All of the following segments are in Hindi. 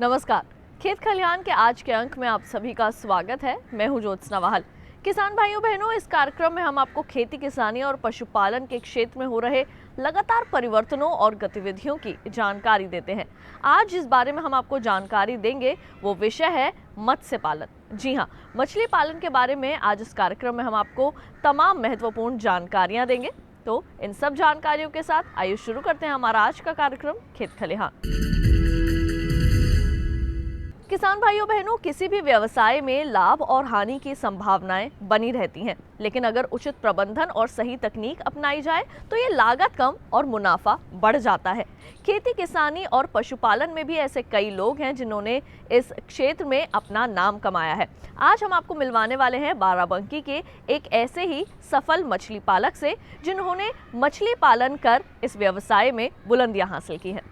नमस्कार। खेत खलिहान के आज के अंक में आप सभी का स्वागत है। मैं हूं ज्योत्सना वाहल। किसान भाइयों बहनों, इस कार्यक्रम में हम आपको खेती किसानी और पशुपालन के क्षेत्र में हो रहे लगातार परिवर्तनों और गतिविधियों की जानकारी देते हैं। आज जिस बारे में हम आपको जानकारी देंगे वो विषय है मत्स्य पालन। जी हाँ, मछली पालन के बारे में आज इस कार्यक्रम में हम आपको तमाम महत्वपूर्ण जानकारियां देंगे। तो इन सब जानकारियों के साथ आइए शुरू करते हैं हमारा आज का कार्यक्रम खेत खलिहान। किसान भाइयों बहनों, किसी भी व्यवसाय में लाभ और हानि की संभावनाएं बनी रहती हैं, लेकिन अगर उचित प्रबंधन और सही तकनीक अपनाई जाए तो ये लागत कम और मुनाफा बढ़ जाता है। खेती किसानी और पशुपालन में भी ऐसे कई लोग हैं जिन्होंने इस क्षेत्र में अपना नाम कमाया है। आज हम आपको मिलवाने वाले हैं बाराबंकी के एक ऐसे ही सफल मछली पालक से जिन्होंने मछली पालन कर इस व्यवसाय में बुलंदियां हासिल की हैं।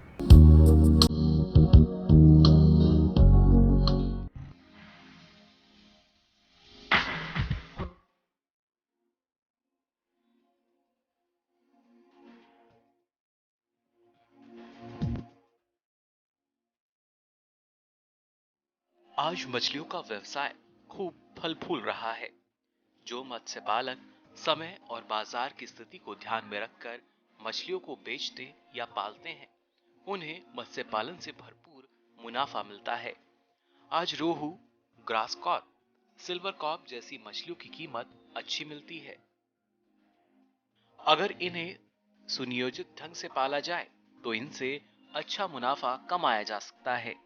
आज मछलियों का व्यवसाय खूब फल फूल रहा है। जो मत्स्य पालक समय और बाजार की स्थिति को ध्यान में रखकर मछलियों को बेचते या पालते हैं, उन्हें मत्स्य पालन से भरपूर मुनाफा मिलता है। आज रोहू, ग्रास कॉर्प, सिल्वर कॉर्प जैसी मछलियों की कीमत अच्छी मिलती है। अगर इन्हें सुनियोजित ढंग से पाला जाए तो इनसे अच्छा मुनाफा कमाया जा सकता है।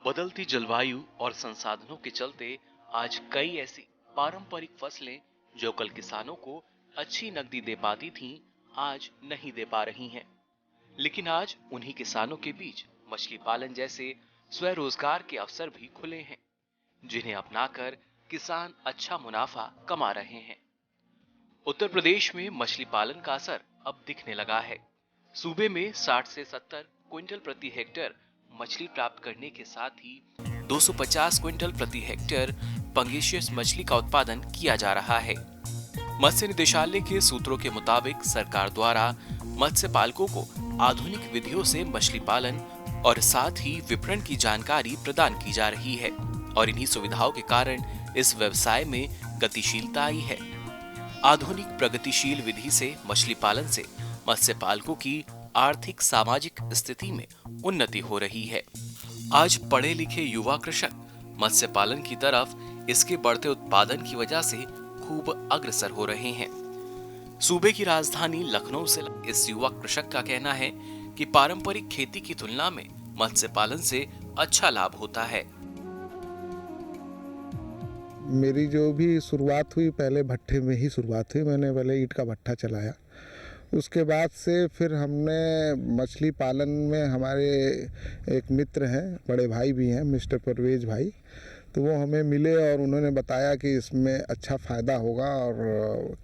बदलती जलवायु और संसाधनों के चलते आज कई ऐसी पारंपरिक फसलें जो कल किसानों को अच्छी नकदी दे पाती थीं, आज नहीं दे पा रही हैं। लेकिन आज उन्हीं किसानों के बीच मछली पालन जैसे स्वरोजगार के अवसर भी खुले हैं, जिन्हें अपनाकर किसान अच्छा मुनाफा कमा रहे हैं। उत्तर प्रदेश में मछली पालन का असर अब दिखने लगा है। सूबे में 60 से 70 क्विंटल प्रति हेक्टेयर मछली प्राप्त करने के साथ ही 250 क्विंटल प्रति हेक्टेयर पंगेशियस मछली का उत्पादन किया जा रहा है। मत्स्य निदेशालय के सूत्रों के मुताबिक सरकार द्वारा मत्स्य पालकों को आधुनिक विधियों से मछली पालन और साथ ही विपणन की जानकारी प्रदान की जा रही है और इन्हीं सुविधाओं के कारण इस व्यवसाय में गतिशीलता आई है। आधुनिक प्रगतिशील विधि से मछली पालन से मत्स्य पालकों की आर्थिक सामाजिक स्थिति में उन्नति हो रही है। आज पढ़े लिखे युवा कृषक मत्स्य पालन की तरफ इसके बढ़ते उत्पादन की वजह से खूब अग्रसर हो रहे हैं। सूबे की राजधानी लखनऊ से इस युवा कृषक का कहना है कि पारंपरिक खेती की तुलना में मत्स्य पालन से अच्छा लाभ होता है। मेरी जो भी शुरुआत हुई, पहले भट्ठे में ही शुरुआत हुई। मैंने पहले ईंट का भट्ठा चलाया। उसके बाद से फिर हमने मछली पालन में, हमारे एक मित्र हैं, बड़े भाई भी हैं, मिस्टर परवेज भाई, तो वो हमें मिले और उन्होंने बताया कि इसमें अच्छा फ़ायदा होगा और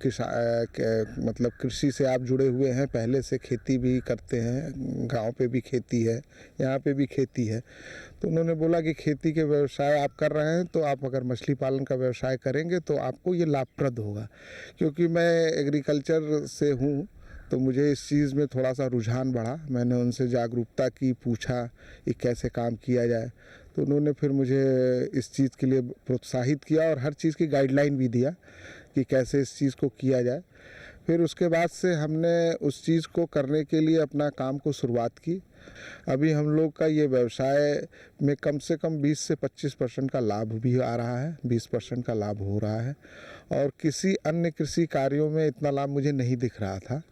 मतलब कृषि से आप जुड़े हुए हैं, पहले से खेती भी करते हैं, गांव पे भी खेती है, यहाँ पे भी खेती है। तो उन्होंने बोला कि खेती के व्यवसाय आप कर रहे हैं तो आप अगर मछली पालन का व्यवसाय करेंगे तो आपको ये लाभप्रद होगा। क्योंकि मैं एग्रीकल्चर से हूँ तो मुझे इस चीज़ में थोड़ा सा रुझान बढ़ा। मैंने उनसे जागरूकता की, पूछा कि कैसे काम किया जाए, तो उन्होंने फिर मुझे इस चीज़ के लिए प्रोत्साहित किया और हर चीज़ की गाइडलाइन भी दिया कि कैसे इस चीज़ को किया जाए। फिर उसके बाद से हमने उस चीज़ को करने के लिए अपना काम को शुरुआत की। अभी हम लोग का ये व्यवसाय में कम से कम 20 से 25% का लाभ भी आ रहा है, 20% का लाभ हो रहा है। और किसी अन्य कृषि कार्यों में इतना लाभ मुझे नहीं दिख रहा था,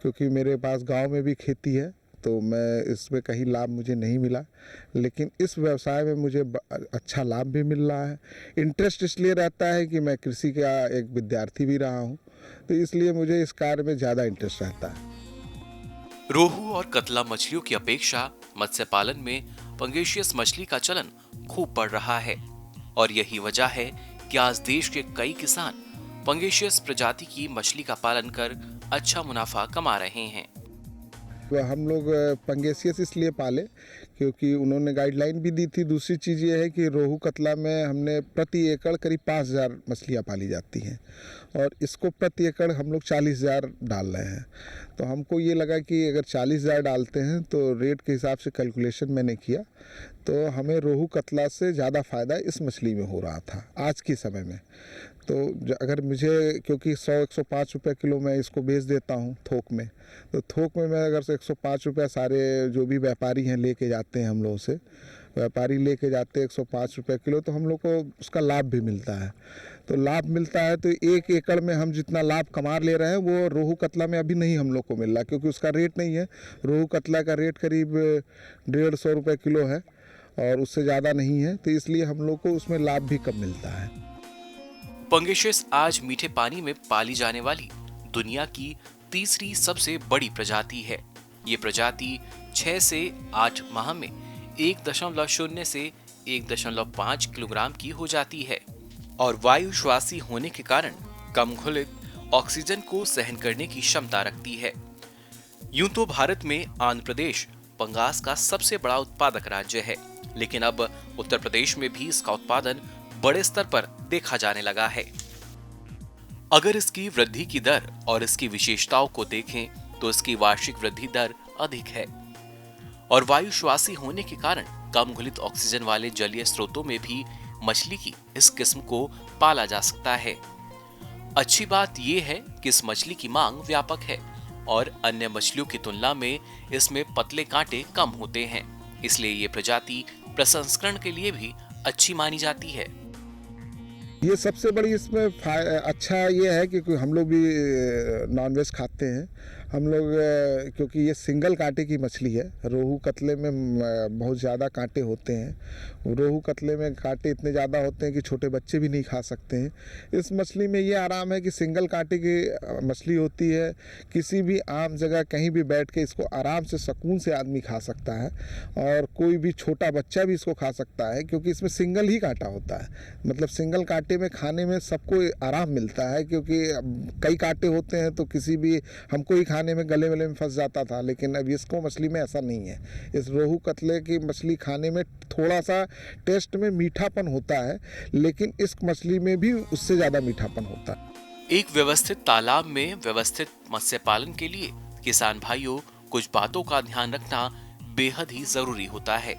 क्योंकि मेरे पास गांव में भी खेती है, तो मैं इसमें कहीं लाभ मुझे नहीं मिला। लेकिन इस व्यवसाय में मुझे अच्छा लाभ भी मिल रहा है। इंटरेस्ट इसलिए रहता है कि मैं कृषि का एक विद्यार्थी भी रहा हूँ, तो इसलिए मुझे इस कार्य में ज़्यादा इंटरेस्ट रहता है। रोहू और कतला मछलियों की अपेक्षा मत्स्य पालन में पंगेशियस मछली का चलन खूब बढ़ रहा है और यही वजह है कि आज देश के कई किसान पंगेशियस प्रजाति की मछली का पालन कर अच्छा मुनाफा कमा रहे हैं। हम लोग पंगेसियस इसलिए पाले क्योंकि उन्होंने गाइडलाइन भी दी थी। दूसरी चीज़ ये है कि रोहू कतला में हमने प्रति एकड़ करीब 5,000 मछलियाँ पाली जाती हैं और इसको प्रति एकड़ हम लोग 40,000 डाल रहे हैं। तो हमको ये लगा कि अगर 40,000 डालते हैं तो रेट के हिसाब से कैलकुलेशन मैंने किया तो हमें रोहू कतला से ज़्यादा फ़ायदा इस मछली में हो रहा था आज के समय में। तो अगर मुझे क्योंकि 100-105 रुपये किलो मैं इसको बेच देता हूँ थोक में, तो थोक में मैं अगर 105 रुपये सारे जो भी व्यापारी हैं लेके जाते हैं, हम लोगों से व्यापारी लेके जाते हैं 105 रुपये किलो, तो हम लोग को उसका लाभ भी मिलता है। तो लाभ मिलता है तो 1 एकड़ में हम जितना लाभ कमा ले रहे हैं वो रोहू कतला में अभी नहीं हम लोग को मिल रहा, क्योंकि उसका रेट नहीं है। रोहू कतला का रेट करीब 150 रुपये किलो है और उससे ज़्यादा नहीं है, तो इसलिए हम लोग को उसमें लाभ भी कम मिलता है। पंगेशियस आज मीठे पानी में पाली जाने वाली दुनिया की तीसरी सबसे बड़ी प्रजाति है। ये प्रजाति 6 से 8 माह में 1.0 से 1.5 किलोग्राम की हो जाती है और वायु श्वासी होने के कारण कम घुलित ऑक्सीजन को सहन करने की क्षमता रखती है। यूं तो भारत में आंध्र प्रदेश पंगास का सबसे बड़ा उत्पादक राज्य है, लेकिन अब उत्तर प्रदेश में भी इसका उत्पादन बड़े स्तर पर देखा जाने लगा है। अगर इसकी वृद्धि की दर और इसकी विशेषताओं को देखें तो इसकी वार्षिक वृद्धि दर अधिक है और वायु श्वासी होने के कारण कम घुलित ऑक्सीजन वाले जलीय स्रोतों में भी मछली की इस किस्म को पाला जा सकता है। अच्छी बात यह है कि इस मछली की मांग व्यापक है और अन्य मछलियों की तुलना में इसमें पतले कांटे कम होते हैं, इसलिए ये प्रजाति प्रसंस्करण के लिए भी अच्छी मानी जाती है। ये सबसे बड़ी इसमें अच्छा ये है कि हम लोग भी नॉनवेज खाते हैं। हम लोग क्योंकि ये सिंगल कांटे की मछली है, रोहू कतले में बहुत ज़्यादा कांटे होते हैं। रोहू कतले में कांटे इतने ज़्यादा होते हैं कि छोटे बच्चे भी नहीं खा सकते हैं। इस मछली में ये आराम है कि सिंगल कांटे की मछली होती है, किसी भी आम जगह कहीं भी बैठ के इसको आराम से सुकून से आदमी खा सकता है और कोई भी छोटा बच्चा भी इसको खा सकता है, क्योंकि इसमें सिंगल ही कांटा होता है। मतलब सिंगल कांटे में खाने में सबको आराम मिलता है, क्योंकि कई कांटे होते हैं तो किसी भी हमको ही खाने में गले में फंस जाता था, लेकिन अब इसको मछली में ऐसा नहीं है। इस रोहू कतले की मछली खाने में थोड़ा सा टेस्ट में मीठापन होता है, लेकिन इस मछली में भी उससे ज़्यादा मीठापन होता है। एक व्यवस्थित तालाब में व्यवस्थित मत्स्य पालन के लिए किसान भाइयों कुछ बातों का ध्यान रखना बेहद ही जरूरी होता है।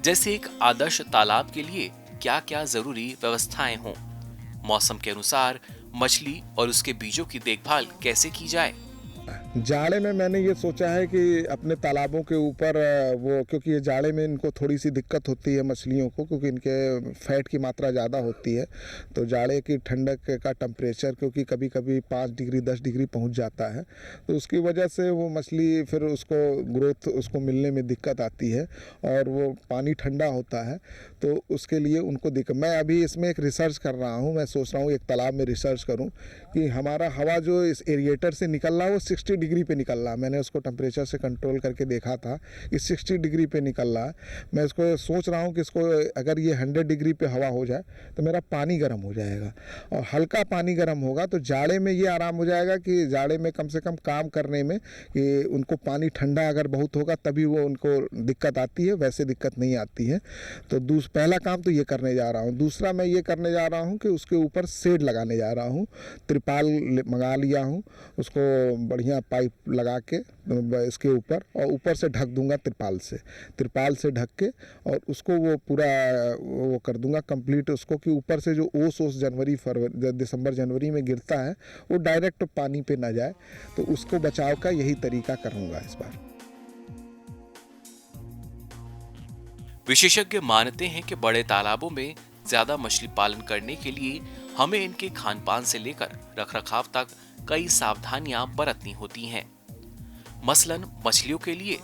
जैसे एक आदर्श तालाब के लिए क्या क्या जरूरी व्यवस्थाएं हों, मौसम के अनुसार मछली और उसके बीजों की देखभाल कैसे की जाए। जाड़े में मैंने ये सोचा है कि अपने तालाबों के ऊपर वो, क्योंकि ये जाड़े में इनको थोड़ी सी दिक्कत होती है मछलियों को, क्योंकि इनके फैट की मात्रा ज़्यादा होती है। तो जाड़े की ठंडक का टेम्परेचर क्योंकि कभी कभी 5 डिग्री 10 डिग्री पहुंच जाता है, तो उसकी वजह से वो मछली फिर उसको ग्रोथ उसको मिलने में दिक्कत आती है और वो पानी ठंडा होता है, तो उसके लिए उनको दिक्कत। मैं अभी इसमें एक रिसर्च कर रहा हूँ। मैं सोच रहा हूँ एक तालाब में रिसर्च करूँ कि हमारा हवा जो इस एरिएटर से निकल रहा है वो 60 डिग्री पे निकल रहा है। मैंने उसको टेम्परेचर से कंट्रोल करके देखा था कि 60 डिग्री पे निकल रहा है। मैं इसको सोच रहा हूँ कि इसको अगर ये 100 डिग्री पे हवा हो जाए तो मेरा पानी गर्म हो जाएगा, और हल्का पानी गर्म होगा तो जाड़े में ये आराम हो जाएगा कि जाड़े में कम से कम काम करने में कि उनको पानी ठंडा अगर बहुत होगा तभी वो उनको दिक्कत आती है, वैसे दिक्कत नहीं आती है। तो पहला काम तो ये करने जा रहा हूँ। दूसरा मैं ये करने जा रहा हूँ कि उसके ऊपर शेड लगाने जा रहा हूँ। त्रिपाल मंगा लिया हूँ, उसको बढ़िया पाइप लगा के इसके ऊपर, और ऊपर से ढक दूंगा त्रिपाल से ढक के, और उसको वो पूरा वो कर दूंगा कंप्लीट उसको, कि ऊपर से जो ओस जनवरी फरवरी दिसंबर जनवरी में गिरता है वो डायरेक्ट पानी पे ना जाए। तो उसको बचाव का यही तरीका करूंगा इस बार। विशेषज्ञ मानते हैं कि बड़े तालाबों में ज्यादा मछली पालन करने के लिए हमें इनके खान-पान से लेकर रखरखाव तक कई सावधानियां बरतनी होती हैं। मसलन मछलियों के लिए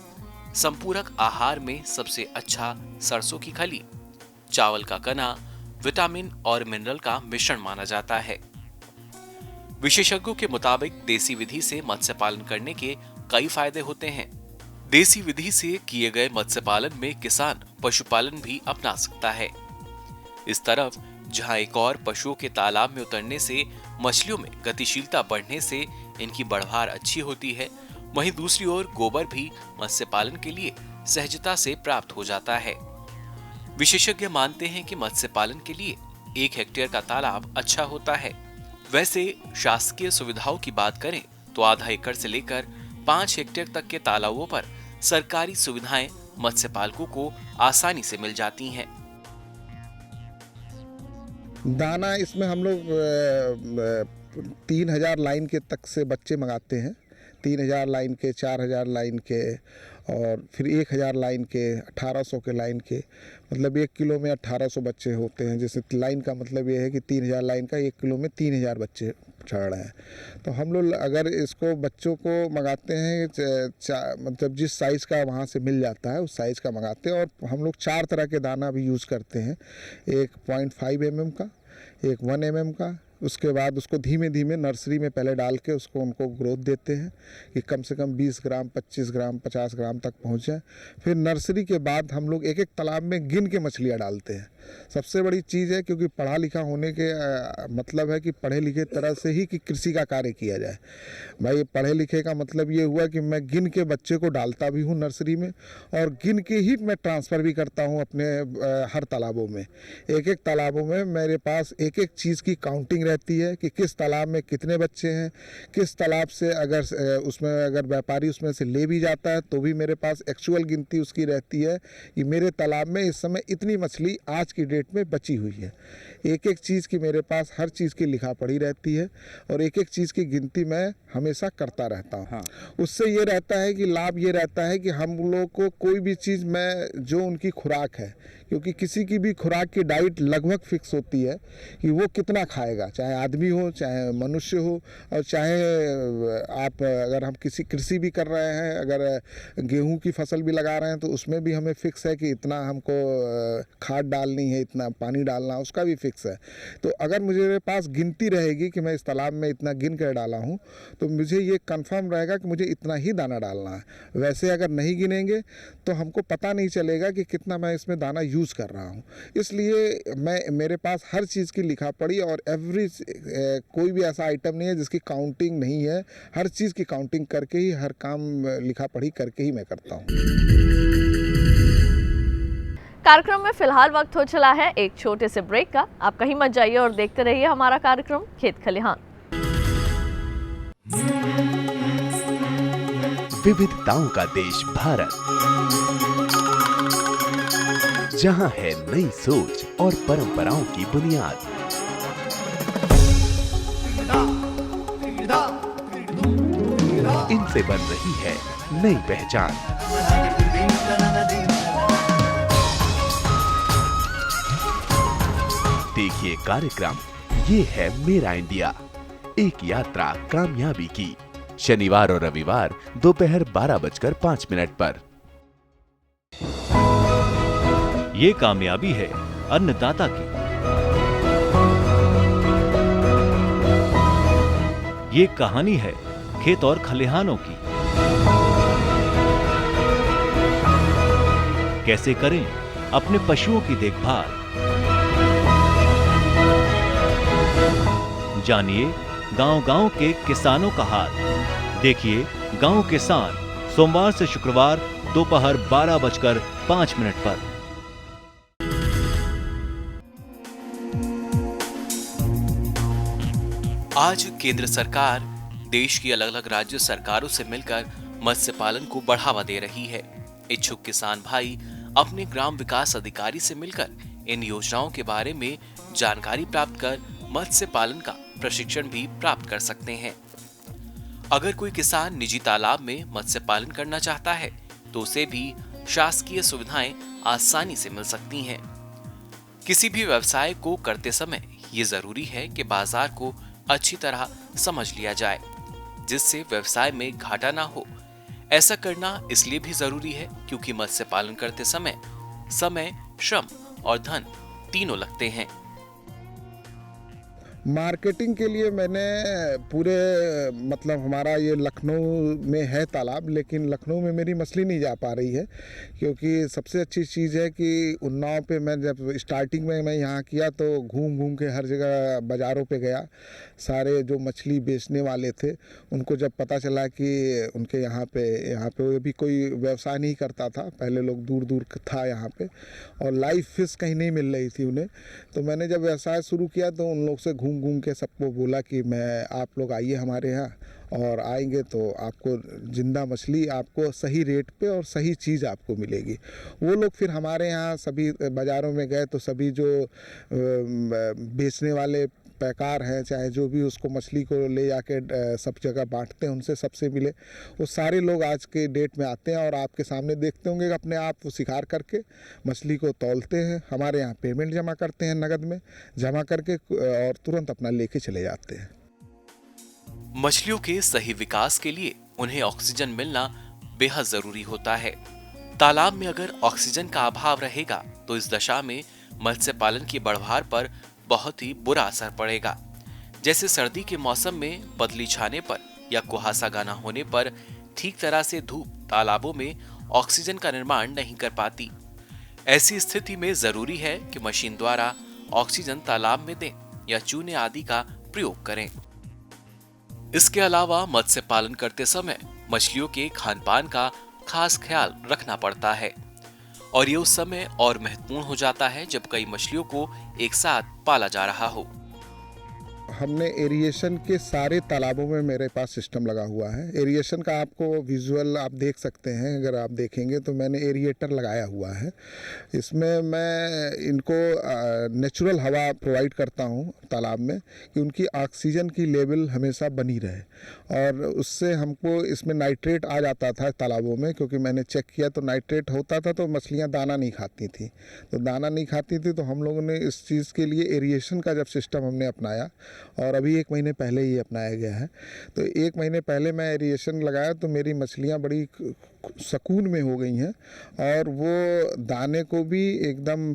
संपूरक आहार में सबसे अच्छा सरसों की खली, चावल का कना, विटामिन और मिनरल का मिश्रण माना जाता है। विशेषज्ञों के मुताबिक देसी विधि से मत्स्य पालन करने के कई फायदे होते हैं। देसी विधि से किए गए मत्स्य पालन में किसान पशुपालन भी अपना सकता है। इस तरफ जहां एक और पशुओं के तालाब में उतरने से मछलियों में गतिशीलता बढ़ने से इनकी बढ़वार अच्छी होती है, वहीं दूसरी ओर गोबर भी मत्स्य पालन के लिए सहजता से प्राप्त हो जाता है। विशेषज्ञ मानते हैं कि मत्स्य पालन के लिए 1 हेक्टेयर का तालाब अच्छा होता है। वैसे शासकीय सुविधाओं की बात करें तो आधा एकड़ से लेकर 5 हेक्टेयर तक के तालाबों पर सरकारी सुविधाएं मत्स्य पालकों को आसानी से मिल जाती हैं। दाना इसमें हम लोग 3000 लाइन के तक से बच्चे मंगाते हैं। 3000 लाइन के, 4000 लाइन के और फिर 1000 लाइन के, 1800 के लाइन के, मतलब 1 किलो में 1800 बच्चे होते हैं। जैसे लाइन का मतलब ये है कि 3000 लाइन का 1 किलो में 3000 बच्चे चढ़ रहे हैं। तो हम लोग अगर इसको बच्चों को मंगाते हैं मतलब जिस साइज़ का वहाँ से मिल जाता है उस साइज़ का मंगाते हैं। और हम लोग 4 तरह के दाना भी यूज़ करते हैं। एक 0.5 mm का, एक 1 mm का। उसके बाद उसको धीमे धीमे नर्सरी में पहले डाल के उनको ग्रोथ देते हैं कि कम से कम 20 ग्राम, 25 ग्राम, 50 ग्राम तक पहुँच जाए। फिर नर्सरी के बाद हम लोग एक एक तालाब में गिन के मछलियाँ डालते हैं। सबसे बड़ी चीज़ है, क्योंकि पढ़ा लिखा होने के मतलब है कि पढ़े लिखे तरह से ही कि कृषि का कार्य किया जाए। भाई पढ़े लिखे का मतलब ये हुआ कि मैं गिन के बच्चे को डालता भी हूँ नर्सरी में और गिन के ही मैं ट्रांसफ़र भी करता हूँ अपने हर तालाबों में। एक एक तालाबों में मेरे पास एक एक चीज़ की काउंटिंग रहती है कि किस तालाब में कितने बच्चे हैं, किस तालाब से अगर व्यापारी उसमें से ले भी जाता है तो भी मेरे पास एक्चुअल गिनती उसकी रहती है कि मेरे तालाब में इस समय इतनी मछली आज की डेट में बची हुई है। एक एक चीज़ की मेरे पास हर चीज़ की लिखा पढ़ी रहती है और एक एक चीज़ की गिनती मैं हमेशा करता रहता हूँ। हाँ। उससे ये रहता है कि लाभ ये रहता है कि हम लोग को कोई भी चीज़ में जो उनकी खुराक है, क्योंकि किसी की भी खुराक की डाइट लगभग फिक्स होती है कि वो कितना खाएगा, चाहे आदमी हो, चाहे मनुष्य हो, और चाहे आप अगर हम किसी कृषि भी कर रहे हैं, अगर गेहूं की फसल भी लगा रहे हैं तो उसमें भी हमें फिक्स है कि इतना हमको खाद डालनी है, इतना पानी डालना, उसका भी फिक्स है। तो अगर मुझे पास गिनती रहेगी कि मैं इस तालाब में इतना गिन कर डाला हूँ तो मुझे ये कंफर्म रहेगा कि मुझे इतना ही दाना डालना है। वैसे अगर नहीं गिनेंगे तो हमको पता नहीं चलेगा कि कितना मैं इसमें दाना यूज़ कर रहा हूँ। इसलिए मेरे पास हर चीज़ की लिखा पढ़ी और कोई भी ऐसा आइटम नहीं है जिसकी काउंटिंग नहीं है। हर चीज़ की काउंटिंग करके ही हर काम लिखा पढ़ी करके ही मैं करता हूँ। कार्यक्रम में फिलहाल वक्त हो चला है एक छोटे से ब्रेक का। आप कहीं मत जाइए और देखते रहिए हमारा कार्यक्रम खेत खलिहान। विविधताओं का देश भारत, जहां है नई सोच और परंपराओं की बुनियाद। इनसे बन रही है नई पहचान। देखिए कार्यक्रम ये है मेरा इंडिया, एक यात्रा कामयाबी की। शनिवार और रविवार दोपहर 12:05 पर। ये कामयाबी है अन्नदाता की, ये कहानी है खेत और खलिहानों की। कैसे करें अपने पशुओं की देखभाल, जानिए गांव-गांव के किसानों का हाल। देखिए गांव किसान सोमवार से शुक्रवार दोपहर 12:05 पर। आज केंद्र सरकार देश की अलग अलग राज्य सरकारों से मिलकर मत्स्य पालन को बढ़ावा दे रही है। इच्छुक किसान भाई अपने ग्राम विकास अधिकारी से मिलकर इन योजनाओं के बारे में जानकारी प्राप्त कर मत्स्य पालन का प्रशिक्षण भी प्राप्त कर सकते हैं। अगर कोई किसान निजी तालाब में मत्स्य पालन करना चाहता है तो उसे भी शासकीय सुविधाएं आसानी से मिल सकती हैं। किसी भी व्यवसाय को करते समय ये जरूरी है कि बाजार को अच्छी तरह समझ लिया जाए, जिससे व्यवसाय में घाटा ना हो। ऐसा करना इसलिए भी जरूरी है क्योंकि मत्स्य पालन करते समय श्रम और धन तीनों लगते हैं। मार्केटिंग के लिए मैंने पूरे मतलब हमारा ये लखनऊ में है तालाब, लेकिन लखनऊ में मेरी मछली नहीं जा पा रही है, क्योंकि सबसे अच्छी चीज़ है कि उन्नाव पे मैं जब स्टार्टिंग में मैं यहाँ किया तो घूम घूम के हर जगह बाज़ारों पे गया। सारे जो मछली बेचने वाले थे उनको जब पता चला कि उनके यहाँ पे भी कोई व्यवसाय नहीं करता था, पहले लोग दूर दूर था यहाँ पे, और लाइव फिश कहीं नहीं मिल रही थी उन्हें, तो मैंने जब व्यवसाय शुरू किया तो उन लोग से घूम घूम के सबको बोला कि आप लोग आइए हमारे यहाँ, और आएंगे तो आपको ज़िंदा मछली आपको सही रेट पे और सही चीज़ आपको मिलेगी। वो लोग फिर हमारे यहाँ सभी बाज़ारों में गए तो सभी जो बेचने वाले पैकार हैं, चाहे जो भी उसको मछली को ले जाके सब जगह बांटते हैं, उनसे सबसे मिले। वो सारे लोग आज के डेट में आते हैं और आपके सामने देखते होंगे कि अपने आप वो शिकार करके मछली को तौलते हैं, हमारे यहाँ पेमेंट जमा करते हैं, नगद में जमा करके, और तुरंत अपना लेके चले जाते हैं। मछलियों के सही विकास के लिए उन्हें ऑक्सीजन मिलना बेहद जरूरी होता है। तालाब में अगर ऑक्सीजन का अभाव रहेगा तो इस दशा में मत्स्य पालन की बढ़वार पर बहुत ही बुरा असर पड़ेगा। जैसे सर्दी के मौसम में बदली छाने पर या कुहासा गाना होने पर ठीक तरह से धूप तालाबों में ऑक्सीजन का निर्माण नहीं कर पाती। ऐसी स्थिति में जरूरी है कि मशीन द्वारा ऑक्सीजन तालाब में दें या चूने आदि का प्रयोग करें। इसके अलावा मत्स्य पालन करते समय मछलियों के खान पान का खास ख्याल रखना पड़ता है, और ये उस समय और महत्वपूर्ण हो जाता है जब कई मछलियों को एक साथ पाला जा रहा हो। हमने एरिएशन के सारे तालाबों में मेरे पास सिस्टम लगा हुआ है। एरिएशन का आपको विजुअल आप देख सकते हैं, अगर आप देखेंगे तो मैंने एरिएटर लगाया हुआ है। इसमें मैं इनको नेचुरल हवा प्रोवाइड करता हूँ तालाब में, कि उनकी ऑक्सीजन की लेवल हमेशा बनी रहे, और उससे हमको इसमें नाइट्रेट आ जाता था तालाबों में, क्योंकि मैंने चेक किया तो नाइट्रेट होता था तो मछलियाँ दाना नहीं खाती थी। तो दाना नहीं खाती थी तो हम लोगों ने इस चीज़ के लिए एरिएशन का जब सिस्टम हमने अपनाया, और अभी 1 महीने पहले ही अपनाया गया है, तो 1 महीने पहले मैं एरिएशन लगाया तो मेरी मछलियाँ बड़ी सुकून में हो गई हैं, और वो दाने को भी एकदम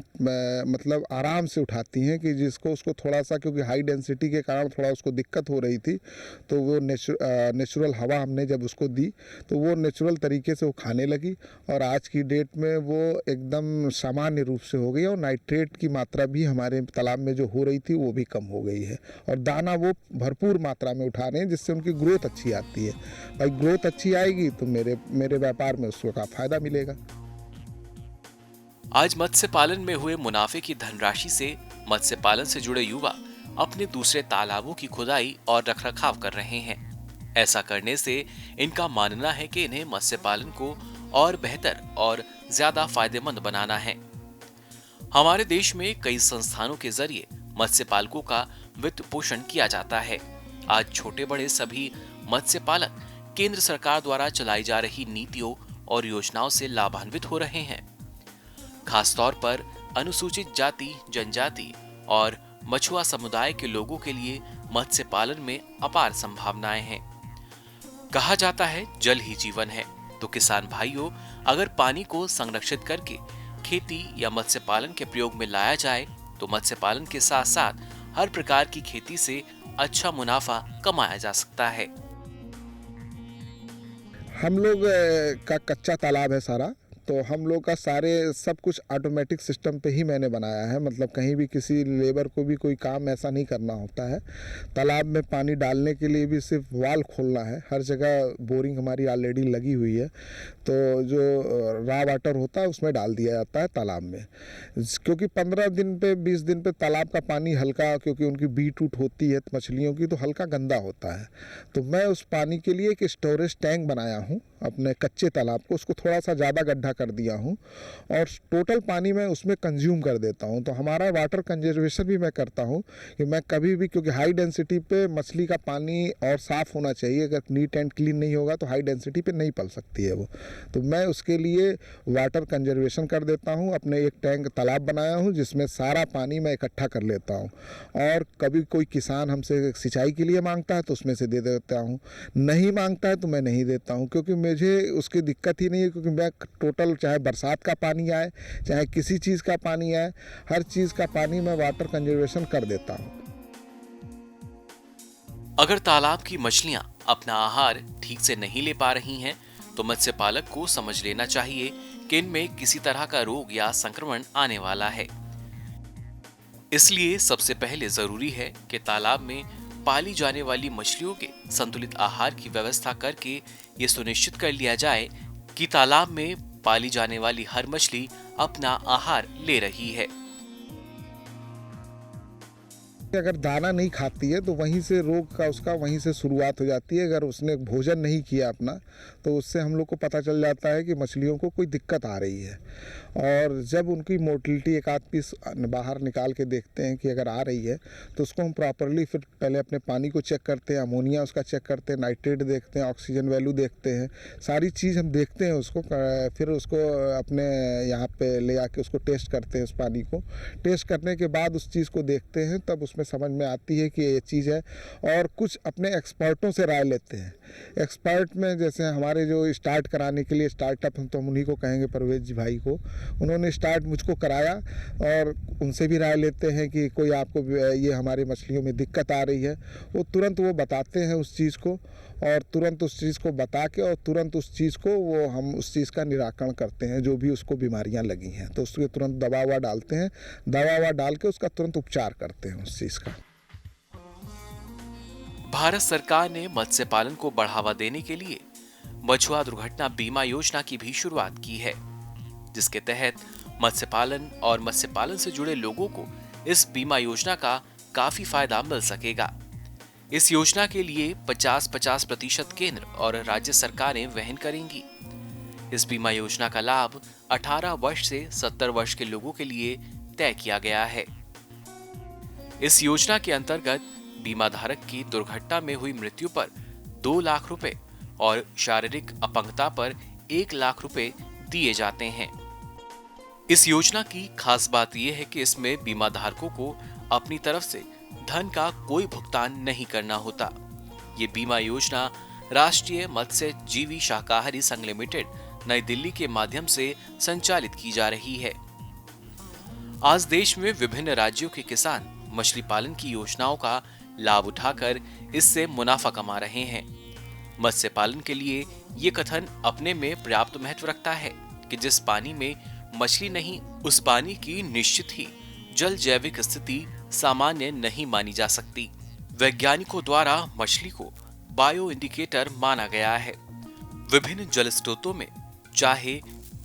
मतलब आराम से उठाती हैं, कि जिसको उसको थोड़ा सा, क्योंकि हाई डेंसिटी के कारण थोड़ा उसको दिक्कत हो रही थी, तो वो नेचुरल हवा हमने जब उसको दी तो वो नेचुरल तरीके से वो खाने लगी, और आज की डेट में वो एकदम सामान्य रूप से हो गई, और नाइट्रेट की मात्रा भी हमारे तालाब में जो हो रही थी वो भी कम हो गई है, और दाना वो भरपूर मात्रा में उठा रहे हैं, जिससे उनकी ग्रोथ अच्छी आती है। भाई ग्रोथ अच्छी आएगी तो मेरे व्यापार में उसका फायदा मिलेगा। आज मत्स्य पालन में हुए मुनाफे की धनराशि से मत्स्य पालन से जुड़े युवा अपने दूसरे तालाबों की खुदाई और रखरखाव कर रहे हैं। ऐसा करने से इनका मानना है कि इन्हें मत्स्य पालन को और बेहतर और ज्यादा फायदेमंद बनाना है। हमारे देश में कई संस्थानों के जरिए मत्स्य पालकों का वित्त पोषण किया जाता है। आज छोटे बड़े सभी मत्स्य पालक केंद्र सरकार द्वारा चलाई जा रही नीतियों और योजनाओं से लाभान्वित हो रहे हैं। खासतौर पर अनुसूचित जाति, जनजाति और मछुआ समुदाय के लोगों के लिए मत्स्य पालन में अपार संभावनाएं हैं। कहा जाता है जल ही जीवन है, तो किसान भाइयों, अगर पानी को संरक्षित करके खेती या मत्स्य पालन के प्रयोग में लाया जाए तो मत्स्य पालन के साथ साथ हर प्रकार की खेती से अच्छा मुनाफा कमाया जा सकता है। हम लोग का कच्चा तालाब है सारा, तो हम लोग का सब कुछ ऑटोमेटिक सिस्टम पे ही मैंने बनाया है। मतलब कहीं भी किसी लेबर को भी कोई काम ऐसा नहीं करना होता है। तालाब में पानी डालने के लिए भी सिर्फ वाल खोलना है। हर जगह बोरिंग हमारी ऑलरेडी लगी हुई है, तो जो रॉ वाटर होता है उसमें डाल दिया जाता है तालाब में। क्योंकि 15 दिन पे 20 दिन पे तालाब का पानी हल्का, क्योंकि उनकी बीट उट होती है मछलियों की, तो हल्का गंदा होता है। तो मैं उस पानी के लिए एक स्टोरेज टैंक बनाया हूँ अपने कच्चे तालाब को, उसको थोड़ा सा ज़्यादा गड्ढा कर दिया हूँ, और टोटल पानी मैं उसमें कंज्यूम कर देता हूँ। तो हमारा वाटर कंजर्वेशन भी मैं करता हूँ कि मैं कभी भी, क्योंकि हाई डेंसिटी पे मछली का पानी और साफ़ होना चाहिए, अगर नीट एंड क्लीन नहीं होगा तो हाई डेंसिटी पे नहीं पल सकती है वो। तो मैं उसके लिए वाटर कंजर्वेशन कर देता हूँ। अपने एक टैंक तालाब बनाया हूँ जिसमें सारा पानी मैं इकट्ठा कर लेता हूँ, और कभी कोई किसान हमसे सिंचाई के लिए मांगता है तो उसमें से दे देता हूँ, नहीं मांगता है तो मैं नहीं देता हूँ, क्योंकि मुझे उसकी दिक्कत ही नहीं है। क्योंकि मैं टोटल, चाहे बरसात का पानी आए, चाहे किसी चीज़ का पानी आए, हर चीज़ का पानी मैं वाटर कंजर्वेशन कर देता हूँ। अगर तालाब की मछलियां अपना आहार ठीक से नहीं ले पा रही हैं, तो मत्स्य पालक को समझ लेना चाहिए कि इनमें किसी तरह का रोग या संक्रमण आने वाला है। इसलिए सबसे पहले जरूरी है कि तालाब में पाली जाने वाली मछलियों के संतुलित आहार की व्यवस्था करके ये सुनिश्चित कर लिया जाए कि तालाब में पाली जाने वाली हर मछली अपना आहार ले रही है। अगर दाना नहीं खाती है तो वहीं से रोग का उसका वहीं से शुरुआत हो जाती है। अगर उसने भोजन नहीं किया अपना, तो उससे हम लोग को पता चल जाता है कि मछलियों को कोई दिक्कत आ रही है। और जब उनकी मोटिलिटी एक आध पीस बाहर निकाल के देखते हैं कि अगर आ रही है, तो उसको हम प्रॉपरली फिर पहले अपने पानी को चेक करते हैं, अमोनिया उसका चेक करते हैं, नाइट्रेट देखते हैं, ऑक्सीजन वैल्यू देखते हैं, सारी चीज़ हम देखते हैं उसको। फिर उसको अपने यहाँ पे ले आके उसको टेस्ट करते हैं। उस पानी को टेस्ट करने के बाद उस चीज़ को देखते हैं, तब उसमें समझ में आती है कि ये चीज़ है। और कुछ अपने एक्सपर्टों से राय लेते हैं। एक्सपर्ट में जैसे हमारे जो स्टार्ट कराने के लिए स्टार्टअप, हम तो हम उन्हीं को कहेंगे, परवेज जी भाई को, उन्होंने स्टार्ट मुझको कराया और उनसे भी राय लेते हैं कि कोई आपको ये हमारी मछलियों में दिक्कत आ रही है, वो तुरंत वो बताते हैं उस चीज़ को, और तुरंत उस चीज़ को बता के और तुरंत उस चीज़ को वो हम उस चीज़ का निराकरण करते हैं। जो भी उसको बीमारियां लगी हैं तो उसके तुरंत दवा ववा डालते हैं, दवा ववा डाल के उसका तुरंत उपचार करते हैं उस चीज़ का। भारत सरकार ने मत्स्य पालन को बढ़ावा देने के लिए मछुआ दुर्घटना बीमा योजना की भी शुरुआत की है, जिसके तहत मत्स्य पालन और मत्स्य पालन से जुड़े लोगों को इस बीमा योजना का काफी फायदा मिल सकेगा। इस योजना के लिए 50-50% केंद्र और राज्य सरकारें वहन करेंगी। इस बीमा योजना का लाभ 18 वर्ष से 70 वर्ष के लोगों के लिए तय किया गया है। इस योजना के अंतर्गत बीमा धारक की दुर्घटना में हुई मृत्यु पर 2 लाख रुपए और शारीरिक अपंगता पर 1 लाख रुपए दिए जाते हैं। इस योजना की खास बात यह है कि इसमें बीमा धारकों को अपनी तरफ से धन का कोई भुगतान नहीं करना होता। ये बीमा योजना राष्ट्रीय मत्स्य जीवी शाकाहारी संघ लिमिटेड नई दिल्ली के माध्यम से संचालित की जा रही है। आज देश में विभिन्न राज्यों के किसान मछली पालन की योजनाओं का लाभ उठाकर इससे मुनाफा कमा रहे हैं। मत्स्य पालन के लिए ये कथन अपने में पर्याप्त महत्व रखता है कि जिस पानी में मछली नहीं, उस पानी की निश्चित ही जल जैविक स्थिति सामान्य नहीं मानी जा सकती। वैज्ञानिकों द्वारा मछली को बायो इंडिकेटर माना गया है। विभिन्न जल स्रोतों में चाहे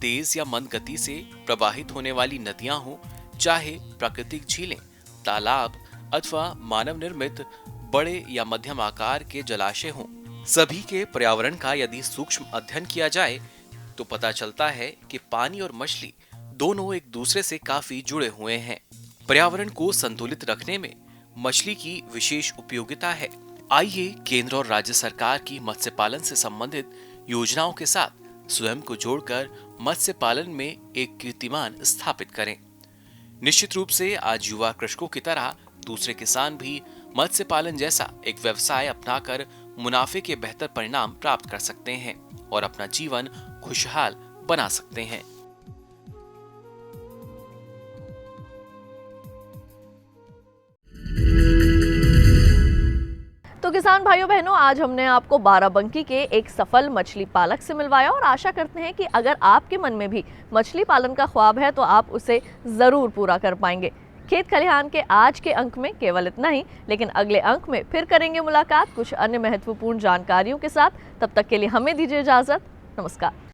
तेज या मंद गति से प्रवाहित होने वाली नदियां हो, चाहे प्राकृतिक झीलें, तालाब अथवा मानव निर्मित बड़े या मध्यम आकार के जलाशय हों, सभी के पर्यावरण का यदि सूक्ष्म अध्ययन किया जाए तो पता चलता है कि पानी और मछली दोनों एक दूसरे से काफी जुड़े हुए हैं। पर्यावरण को संतुलित रखने में मछली की विशेष उपयोगिता है। आइए केंद्र और राज्य सरकार की मत्स्य पालन से संबंधित योजनाओं के साथ स्वयं को जोड़कर मत्स्य पालन में एक कीर्तिमान स्थापित करें। निश्चित रूप से आज युवा कृषकों की तरह दूसरे किसान भी मत्स्य पालन जैसा एक व्यवसाय अपनाकर मुनाफे के बेहतर परिणाम प्राप्त कर सकते हैं और अपना जीवन खुशहाल बना सकते हैं। तो किसान भाइयों बहनों, आज हमने आपको बाराबंकी के एक सफल मछली पालक से मिलवाया और आशा करते हैं कि अगर आपके मन में भी मछली पालन का ख्वाब है तो आप उसे जरूर पूरा कर पाएंगे। खेत खलिहान के आज के अंक में केवल इतना ही, लेकिन अगले अंक में फिर करेंगे मुलाकात कुछ अन्य महत्वपूर्ण जानकारियों के साथ। तब तक के लिए हमें दीजिए इजाजत। नमस्कार।